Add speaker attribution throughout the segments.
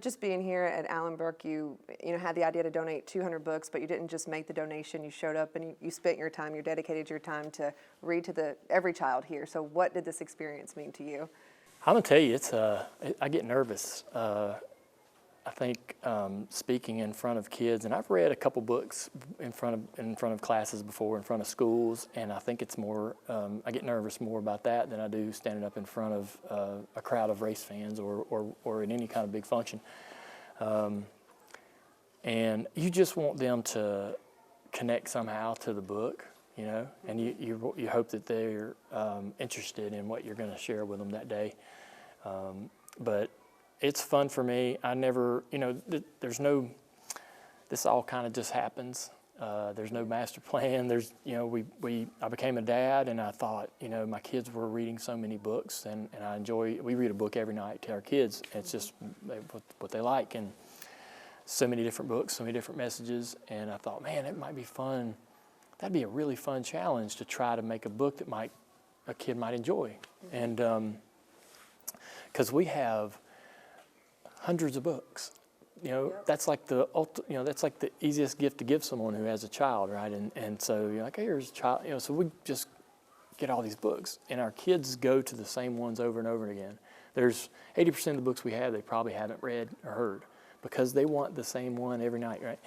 Speaker 1: just being here at Allenbrook, you had the idea to donate 200 books, but you didn't just make the donation. You showed up and you spent your time, you dedicated your time to read to every child here. So what did this experience mean to you?
Speaker 2: I'm gonna tell you, I get nervous. I think speaking in front of kids, and I've read a couple books in front of classes before, in front of schools, and I think it's more, I get nervous more about that than I do standing up in front of a crowd of race fans or in any kind of big function. And you just want them to connect somehow to the book, you know, and you hope that they're interested in what you're going to share with them that day. But it's fun for me. I never, you know, there's no, this all kind of just happens. There's no master plan. There's, you know, I became a dad and I thought, you know, my kids were reading so many books and I enjoy, we read a book every night to our kids. It's just what they like, and so many different books, so many different messages. And I thought, man, it might be fun. That'd be a really fun challenge to try to make a book that a kid might enjoy. And because we have hundreds of books, you know, that's like that's like the easiest gift to give someone who has a child, right? And so you're like, hey, here's a child, you know. So we just get all these books, and our kids go to the same ones over and over again. There's 80% of the books we have they probably haven't read or heard because they want the same one every night, right?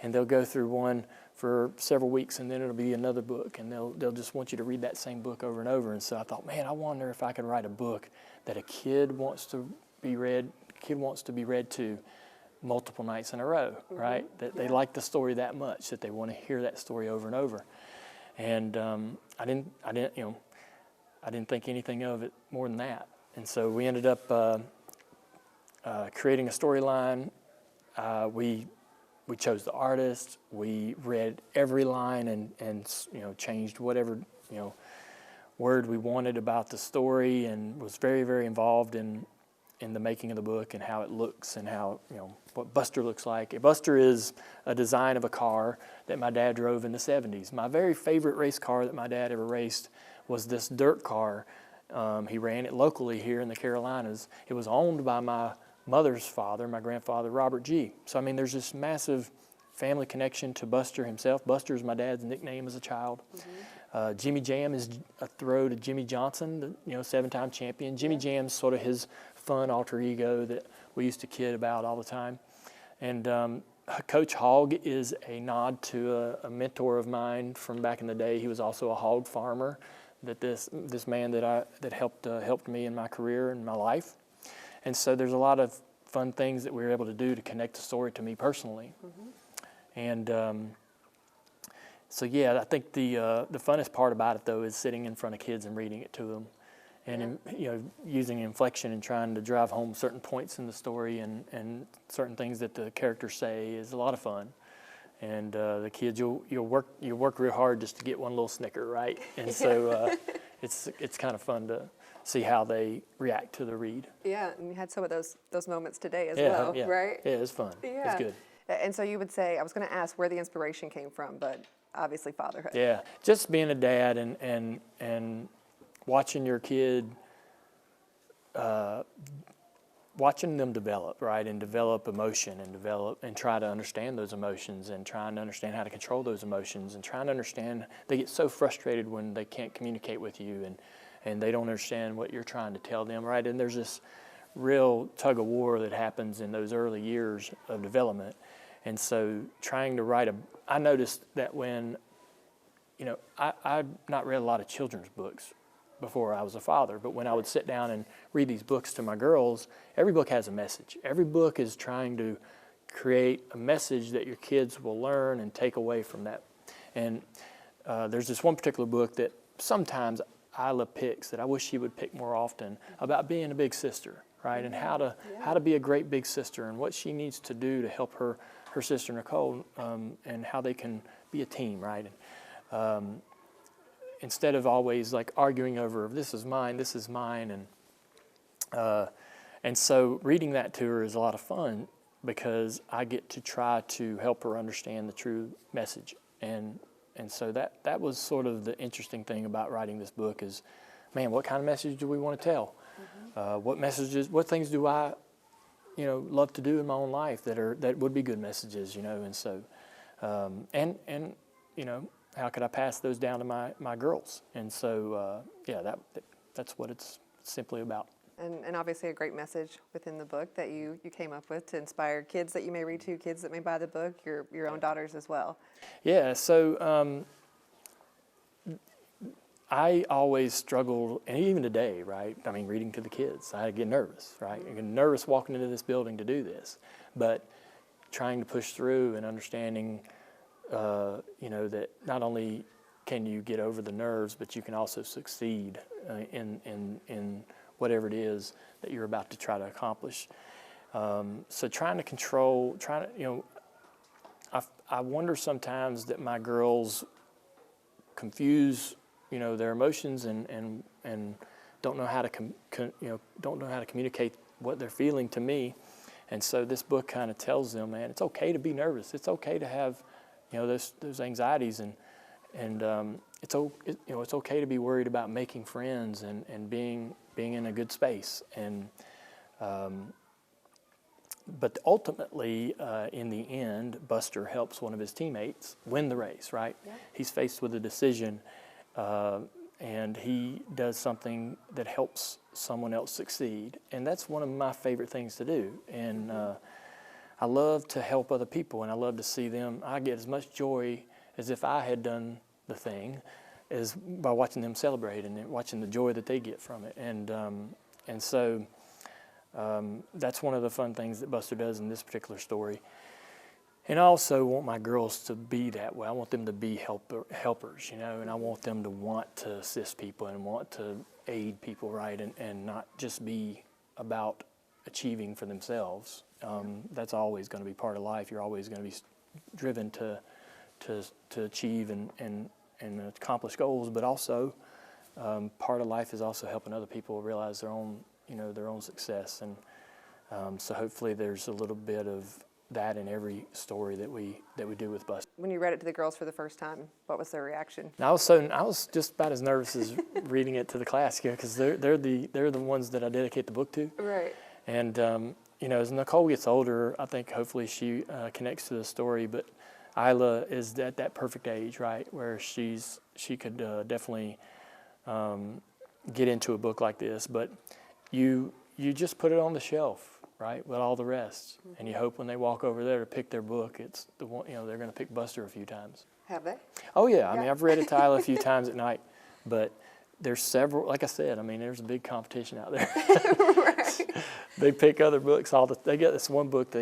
Speaker 2: And they'll go through one for several weeks, and then it'll be another book, and they'll just want you to read that same book over and over. And so I thought, man, I wonder if I could write a book that a kid wants to be read to multiple nights in a row, right? That they like the story that much that they want to hear that story over and over. And I didn't think anything of it more than that. And so we ended up creating a storyline. We chose the artist. We read every line and you know, changed whatever, you know, word we wanted about the story, and was very, very involved in the making of the book and how it looks and how, you know, what Buster looks like. A Buster is a design of a car that my dad drove in the 70s. My very favorite race car that my dad ever raced was this dirt car. He ran it locally here in the Carolinas. It was owned by my mother's father, my grandfather, Robert G. So, I mean, there's this massive family connection to Buster himself. Buster is my dad's nickname as a child. Jimmy Jam is a throw to Jimmy Johnson, the, you know, 7-time champion. Jimmy Jam's sort of his fun alter ego that we used to kid about all the time. And Coach Hogg is a nod to a mentor of mine from back in the day. He was also a hog farmer. That this man that helped me in my career and my life. And so there's a lot of fun things that we were able to do to connect the story to me personally. And so yeah, I think the funnest part about it though is sitting in front of kids and reading it to them, and you know, using inflection and trying to drive home certain points in the story and certain things that the characters say is a lot of fun. And the kids, you'll work real hard just to get one little snicker, right? And so it's kind of fun to see how they react to the read.
Speaker 1: Yeah, and you had some of those moments today as well, right?
Speaker 2: Yeah, it's fun.
Speaker 1: Yeah.
Speaker 2: It's good.
Speaker 1: And so you would say, I was going to ask where the inspiration came from, but obviously fatherhood.
Speaker 2: Yeah, just being a dad and watching your kid, watching them develop, right, and develop emotion and try to understand those emotions and trying to understand how to control those emotions and trying to understand. They get so frustrated when they can't communicate with you and they don't understand what you're trying to tell them, right? And there's this real tug of war that happens in those early years of development. And so trying to write I noticed that when, you know, I'd not read a lot of children's books before I was a father, but when I would sit down and read these books to my girls, every book has a message. Every book is trying to create a message that your kids will learn and take away from that. And there's this one particular book that sometimes Isla picks that I wish she would pick more often about being a big sister, right? And how to be a great big sister and what she needs to do to help her sister Nicole, and how they can be a team, right? And instead of always like arguing over this is mine, and so reading that to her is a lot of fun because I get to try to help her understand the true message. And so that was sort of the interesting thing about writing this book is, man, what kind of message do we want to tell? What things do I love to do in my own life that would be good messages, and so and how could I pass those down to my girls? And so that's what it's simply about.
Speaker 1: And obviously a great message within the book that you came up with to inspire kids that you may read to, kids that may buy the book, your own daughters as well.
Speaker 2: Yeah, so I always struggled, and even today, right? I mean, reading to the kids, I get nervous, right? I get nervous walking into this building to do this, but trying to push through and understanding, that not only can you get over the nerves, but you can also succeed in whatever it is that you're about to try to accomplish. So trying to control, I wonder sometimes that my girls confuse, their emotions and don't know how to don't know how to communicate what they're feeling to me. And so this book kind of tells them, man, it's okay to be nervous. It's okay to have, those anxieties, and it's okay to be worried about making friends and being in a good space. And but ultimately, in the end, Buster helps one of his teammates win the race, right?
Speaker 1: Yeah.
Speaker 2: He's faced with a decision, and he does something that helps someone else succeed. And that's one of my favorite things to do. And I love to help other people, and I love to see them. I get as much joy as if I had done the thing as by watching them celebrate and watching the joy that they get from it. And so that's one of the fun things that Buster does in this particular story. And I also want my girls to be that way. I want them to be helpers, and I want them to want to assist people and want to aid people, right, and not just be about achieving for themselves. That's always going to be part of life. You're always going to be driven to achieve and accomplish goals, but also part of life is also helping other people realize their own success. And so hopefully there's a little bit of that in every story that we do with Buster.
Speaker 1: When you read it to the girls for the first time, what was their reaction?
Speaker 2: I was just about as nervous as reading it to the class, because they're the ones that I dedicate the book to. Right. And as Nicole gets older, I think hopefully she connects to the story. But Isla is at that perfect age, right, where she could definitely get into a book like this. But you just put it on the shelf, right, with all the rest, and you hope when they walk over there to pick their book, it's the one, they're going to pick Buster a few times.
Speaker 1: Have they?
Speaker 2: Oh yeah, I mean, I've read it to Isla a few times at night, but there's several. Like I said, I mean, there's a big competition out there. Right. They pick other books they get this one book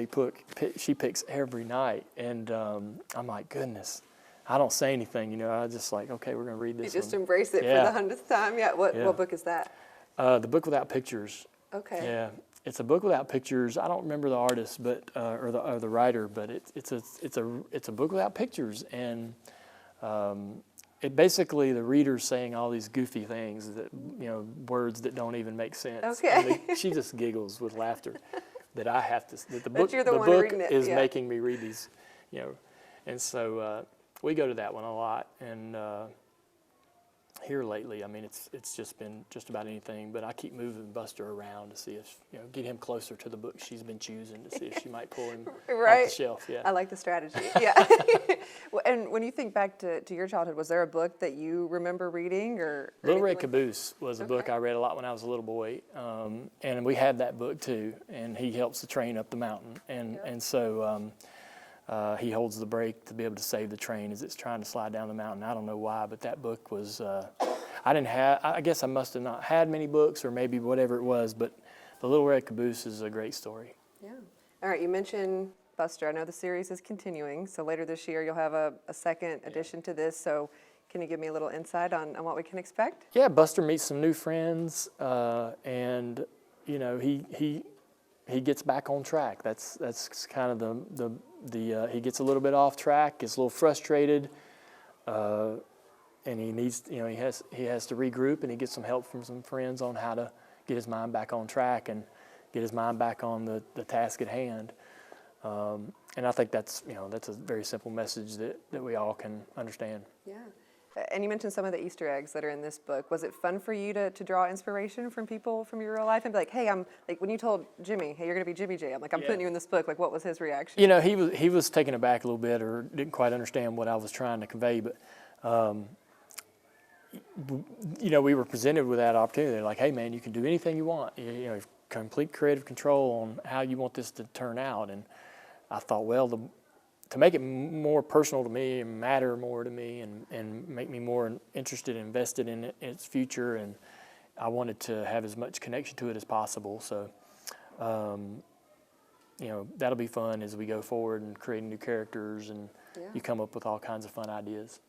Speaker 2: she picks every night, and I'm like, goodness. I don't say anything, I just like, okay, we're going to read this.
Speaker 1: You just embrace it for the 100th time. Yeah. What book is that?
Speaker 2: The Book Without Pictures.
Speaker 1: Okay.
Speaker 2: Yeah, it's a book without pictures. I don't remember the artist, but or the writer, but it's a book without pictures, and it basically the reader's saying all these goofy things that words that don't even make sense.
Speaker 1: Okay.
Speaker 2: She just giggles with laughter that I have to. That the book is making me read these, and so we go to that one a lot, and. Here lately, I mean, it's just been just about anything, but I keep moving Buster around to see if, get him closer to the book she's been choosing to see if she might pull him off the shelf. Yeah,
Speaker 1: I like the strategy. Yeah. And when you think back to your childhood, was there a book that you remember reading or
Speaker 2: Little Red Caboose was a book I read a lot when I was a little boy, and we had that book too, and he helps the train up the mountain, and so he holds the brake to be able to save the train as it's trying to slide down the mountain. I don't know why, but that book was, I guess I must have not had many books or maybe whatever it was, but The Little Red Caboose is a great story.
Speaker 1: Yeah. All right, you mentioned Buster. I know the series is continuing, so later this year you'll have a second edition to this, so can you give me a little insight on what we can expect? Yeah,
Speaker 2: Buster meets some new friends, and, he gets back on track. That's kind of he gets a little bit off track, gets a little frustrated, and he needs, he has to regroup, and he gets some help from some friends on how to get his mind back on track and get his mind back on the task at hand. And I think that's a very simple message that we all can understand.
Speaker 1: Yeah. And you mentioned some of the Easter eggs that are in this book. Was it fun for you to draw inspiration from people from your real life and be like, hey, I'm like when you told Jimmy, hey, you're gonna be Jimmy J, I'm like, I'm putting you in this book. Like, what was his reaction?
Speaker 2: You know, he was taken aback a little bit or didn't quite understand what I was trying to convey, but you know, we were presented with that opportunity. They're like, hey, man, you can do anything you want. You know, complete creative control on how you want this to turn out. And I thought, well, to make it more personal to me and matter more to me and make me more interested and invested in its future, and I wanted to have as much connection to it as possible. So, you know, that'll be fun as we go forward and creating new characters, and you come up with all kinds of fun ideas.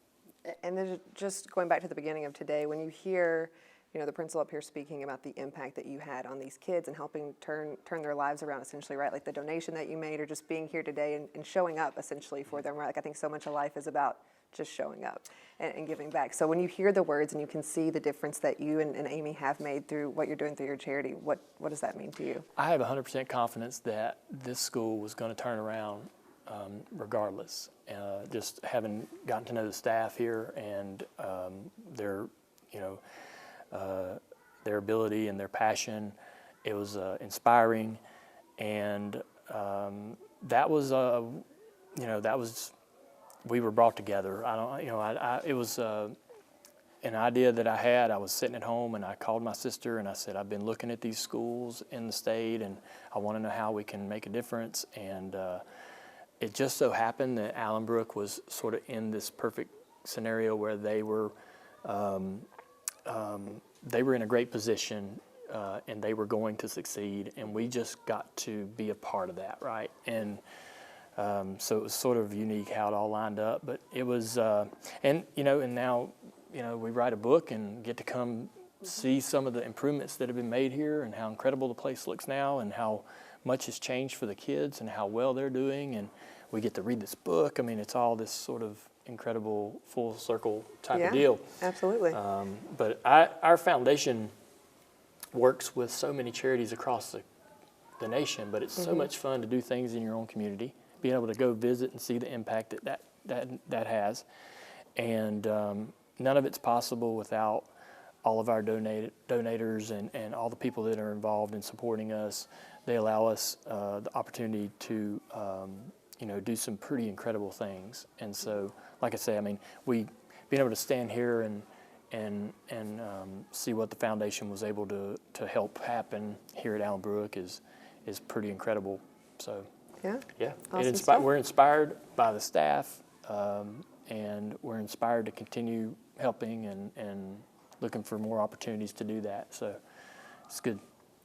Speaker 1: And then just going back to the beginning of today, when you hear, you know, the principal up here speaking about the impact that you had on these kids and helping turn their lives around, essentially, right? Like the donation that you made, or just being here today and showing up, essentially, for them, right? Like I think so much of life is about just showing up and giving back. So when you hear the words and you can see the difference that you and Amy have made through what you're doing through your charity, what does that mean to you?
Speaker 2: I have 100% confidence that this school was going to turn around regardless. Just having gotten to know the staff here and their, you know, their ability and their passion, it was inspiring, and that was, you know, that was, we were brought together. It was an idea that I had. I was sitting at home and I called my sister and I said, I've been looking at these schools in the state and I want to know how we can make a difference. And it just so happened that Allenbrook was sort of in this perfect scenario where they were in a great position and they were going to succeed, and we just got to be a part of that, right? And so it was sort of unique how it all lined up, but it was, and you know, and now, you know, we write a book and get to come see some of the improvements that have been made here and how incredible the place looks now and how much has changed for the kids and how well they're doing, and we get to read this book. I mean, it's all this sort of incredible full circle type of deal.
Speaker 1: Absolutely.
Speaker 2: But our foundation works with so many charities across the nation, but it's so much fun to do things in your own community, being able to go visit and see the impact that has. And none of it's possible without all of our donators and all the people that are involved in supporting us. They allow us the opportunity to you know, do some pretty incredible things. And so, like I say, I mean, being able to stand here and see what the foundation was able to help happen here at Allenbrook is pretty incredible. So yeah,
Speaker 1: Awesome
Speaker 2: we're inspired by the staff, and we're inspired to continue helping and looking for more opportunities to do that. So it's good.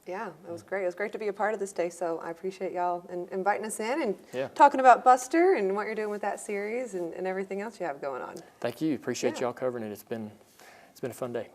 Speaker 1: Yeah, it was great. It was great to be a part of this day, so I appreciate y'all inviting us in and
Speaker 2: Yeah.
Speaker 1: talking about Buster and what you're doing with that series and everything else you have going on.
Speaker 2: Thank you. Appreciate y'all covering it. It's been a fun day.